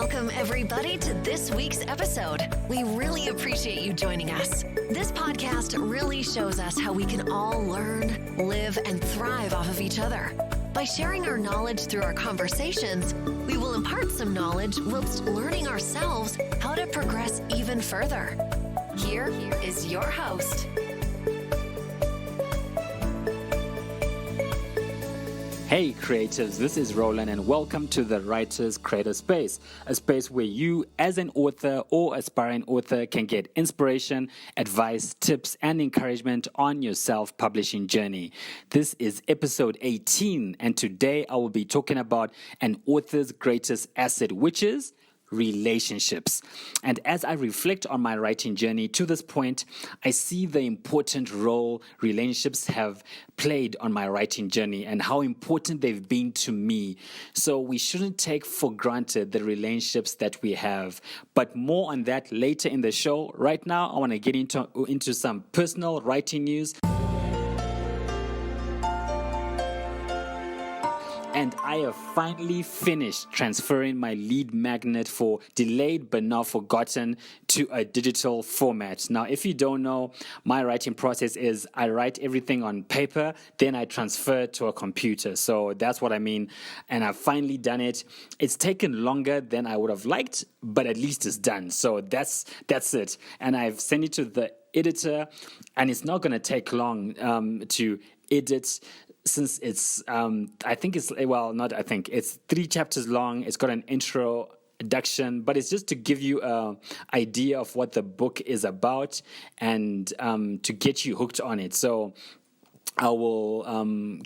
Welcome, everybody, to this week's episode. We really appreciate you joining us. This podcast really shows us how we can all learn, live, and thrive off of each other. By sharing our knowledge through our conversations, we will impart some knowledge whilst learning ourselves how to progress even further. Here is your host. Hey creatives, this is Rolain and welcome to the Writer's Creator Space, a space where you as an author or aspiring author can get inspiration, advice, tips, and encouragement on your self-publishing journey. This is episode 18 and today I will be talking about an author's greatest asset, which is relationships. And as I reflect on my writing journey to this point, I see the important role relationships have played on my writing journey and how important they've been to me. So we shouldn't take for granted the relationships that we have. But more on that later in the show. Right now, I want to get into some personal writing news. And I have finally finished transferring my lead magnet for Delayed But Not Forgotten to a digital format. Now, if you don't know, my writing process is I write everything on paper, then I transfer it to a computer. So that's what I mean. And I've finally done it. It's taken longer than I would have liked, but at least it's done. So that's it. And I've sent it to the editor, and it's not going to take long to edit, since it's it's 3 chapters long. It's got an introduction, but it's just to give you an idea of what the book is about and to get you hooked on it. So I will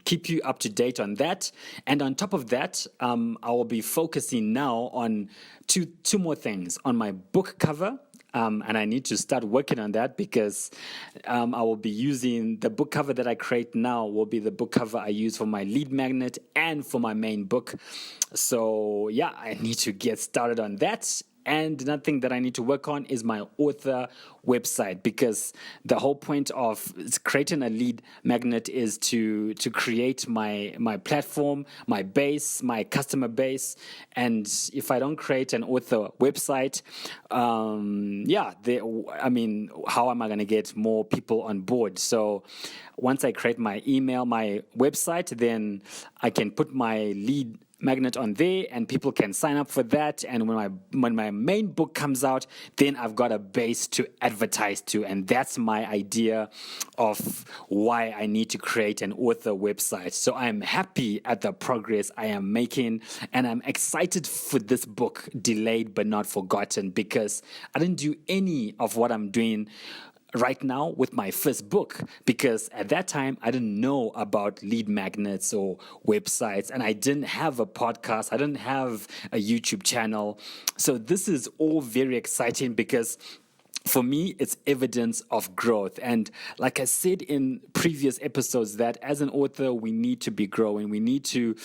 keep you up to date on that. And on top of that, I will be focusing now on two more things. On my book cover, and I need to start working on that because I will be using the book cover that I create now will be the book cover I use for my lead magnet and for my main book. So yeah, I need to get started on that. And another thing that I need to work on is my author website, because the whole point of creating a lead magnet is to create my platform, my base, my customer base. And if I don't create an author website, how am I going to get more people on board? So once I create my website, then I can put my lead magnet on there and people can sign up for that, and when my main book comes out, then I've got a base to advertise to. And that's my idea of why I need to create an author website. So I'm happy at the progress I am making, and I'm excited for this book, Delayed But Not Forgotten, because I didn't do any of what I'm doing right now with my first book, because at that time I didn't know about lead magnets or websites, and I didn't have a podcast, I didn't have a YouTube channel. So this is all very exciting because for me, it's evidence of growth. And like I said in previous episodes, that as an author, we need to be growing. We need to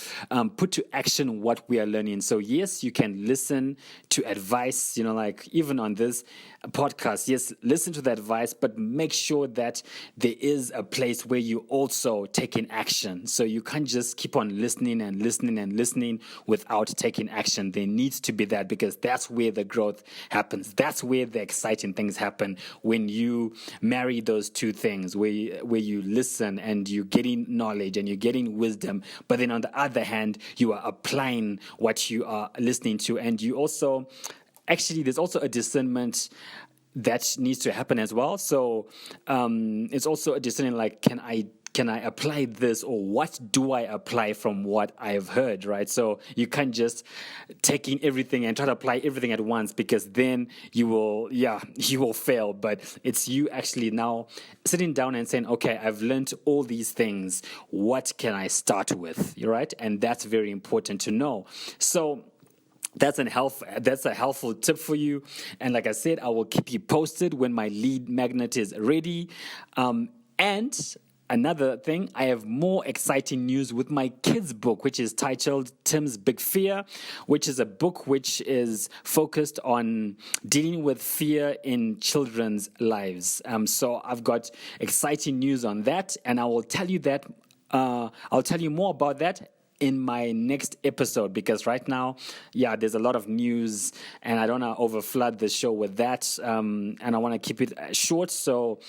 put to action what we are learning. So yes, you can listen to advice, like even on this podcast. Yes, listen to the advice, but make sure that there is a place where you also taking action. So you can't just keep on listening and listening and listening without taking action. There needs to be that, because that's where the growth happens. That's where the exciting things happen, when you marry those two things, where you listen and you're getting knowledge and you're getting wisdom, but then on the other hand, you are applying what you are listening to. And you also, there's also a discernment that needs to happen as well. So it's also a discerning, like, can I apply this, or what do I apply from what I've heard, right? So you can't just take in everything and try to apply everything at once, because then you will fail. But it's you actually now sitting down and saying, okay, I've learned all these things. What can I start with, right? And that's very important to know. So that's a helpful tip for you. And like I said, I will keep you posted when my lead magnet is ready. And another thing, I have more exciting news with my kids' book, which is titled Tim's Big Fear, which is a book which is focused on dealing with fear in children's lives. So I've got exciting news on that, and I will tell you that. I'll tell you more about that in my next episode, because right now, there's a lot of news and I don't want to overflood the show with that. And I want to keep it short. So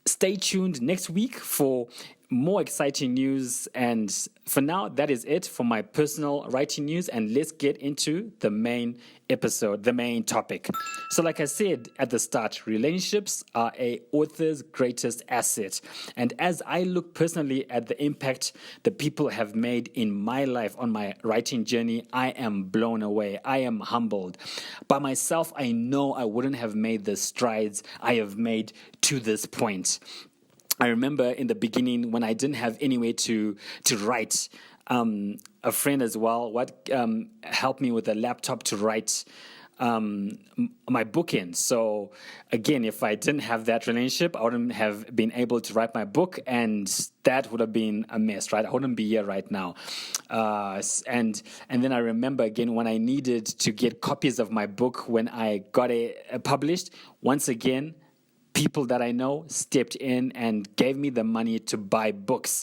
stay tuned next week for more exciting news. And for now, that is it for my personal writing news. And let's get into the main episode, the main topic. So like I said at the start, relationships are an author's greatest asset. And as I look personally at the impact the people have made in my life on my writing journey, I am blown away. I am humbled. By myself, I know I wouldn't have made the strides I have made to this point. I remember in the beginning when I didn't have any way to write. A friend as well, helped me with a laptop to write my book in. So again, if I didn't have that relationship, I wouldn't have been able to write my book, and that would have been a mess, right? I wouldn't be here right now. And then I remember again when I needed to get copies of my book when I got it published. Once again, people that I know stepped in and gave me the money to buy books.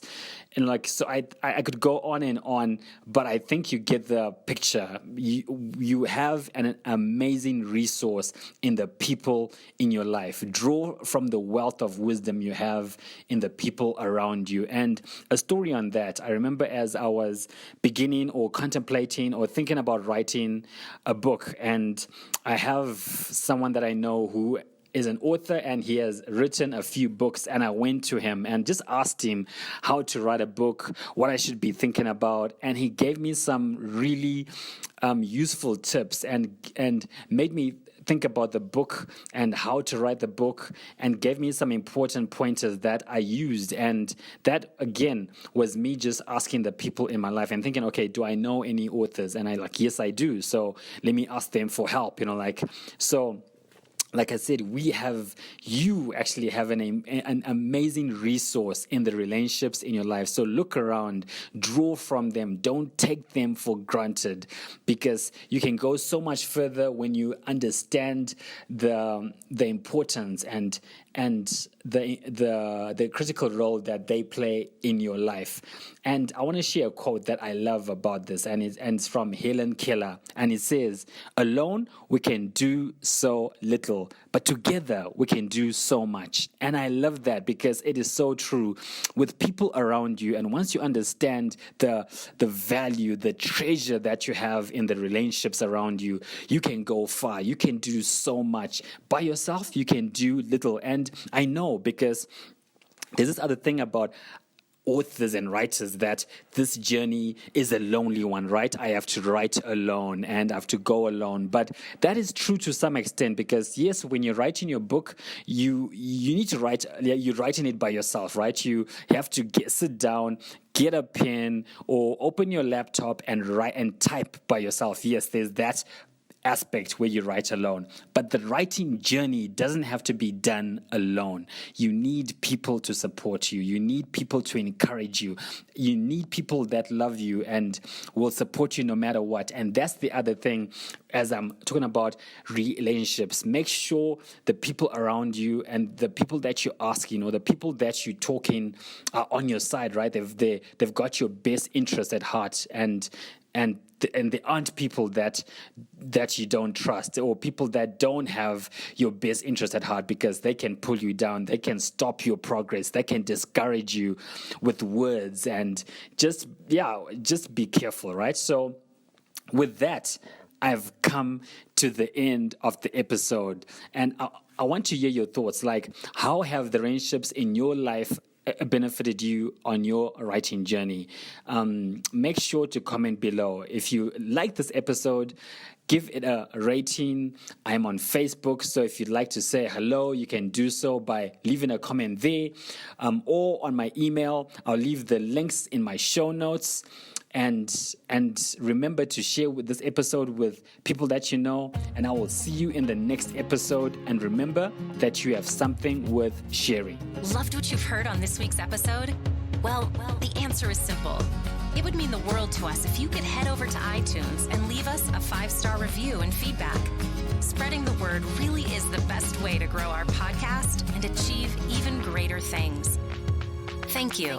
And so I could go on and on, but I think you get the picture. You have an amazing resource in the people in your life. Draw from the wealth of wisdom you have in the people around you. And a story on that, I remember as I was beginning or contemplating or thinking about writing a book, and I have someone that I know who is an author, and he has written a few books, and I went to him and just asked him how to write a book, what I should be thinking about, and he gave me some really useful tips and made me think about the book and how to write the book, and gave me some important pointers that I used. And that again was me just asking the people in my life and thinking, okay, do I know any authors? And yes, I do. So let me ask them for help, so like I said, you actually have an amazing resource in the relationships in your life. So look around, draw from them. Don't take them for granted, because you can go so much further when you understand the importance and the critical role that they play in your life. And I want to share a quote that I love about this, and it's from Hellen Keller, and it says, "Alone we can do so little, but together we can do so much." And I love that, because it is so true with people around you. And once you understand the value, the treasure that you have in the relationships around you, you can go far. You can do so much. By yourself, you can do little. And I know, because there's this other thing about authors and writers, that this journey is a lonely one, right? I have to write alone and I have to go alone. But that is true to some extent, because yes, when you're writing your book, you need to write. You're writing it by yourself, right? You have to sit down, get a pen, or open your laptop and write and type by yourself. Yes, there's that aspect where you write alone, but the writing journey doesn't have to be done alone. You need people to support you. You need people to encourage you. You need people that love you and will support you no matter what. And that's the other thing, as I'm talking about relationships. Make sure the people around you and the people that you ask, the people that you're talking are on your side, right? They've got your best interest at heart, and there aren't people that you don't trust, or people that don't have your best interest at heart, because they can pull you down, they can stop your progress, they can discourage you with words, and just be careful, right? So with that, I've come to the end of the episode, and I want to hear your thoughts. Like, how have the relationships in your life benefited you on your writing journey? Make sure to comment below. If you like this episode, give it a rating. I'm on Facebook, so if you'd like to say hello, you can do so by leaving a comment there, or on my email. I'll leave the links in my show notes. And remember to share with this episode with people that you know, and I will see you in the next episode. And remember that you have something worth sharing. Loved what you've heard on this week's episode? Well, the answer is simple. It would mean the world to us if you could head over to iTunes and leave us a 5-star review and feedback. Spreading the word really is the best way to grow our podcast and achieve even greater things. Thank you.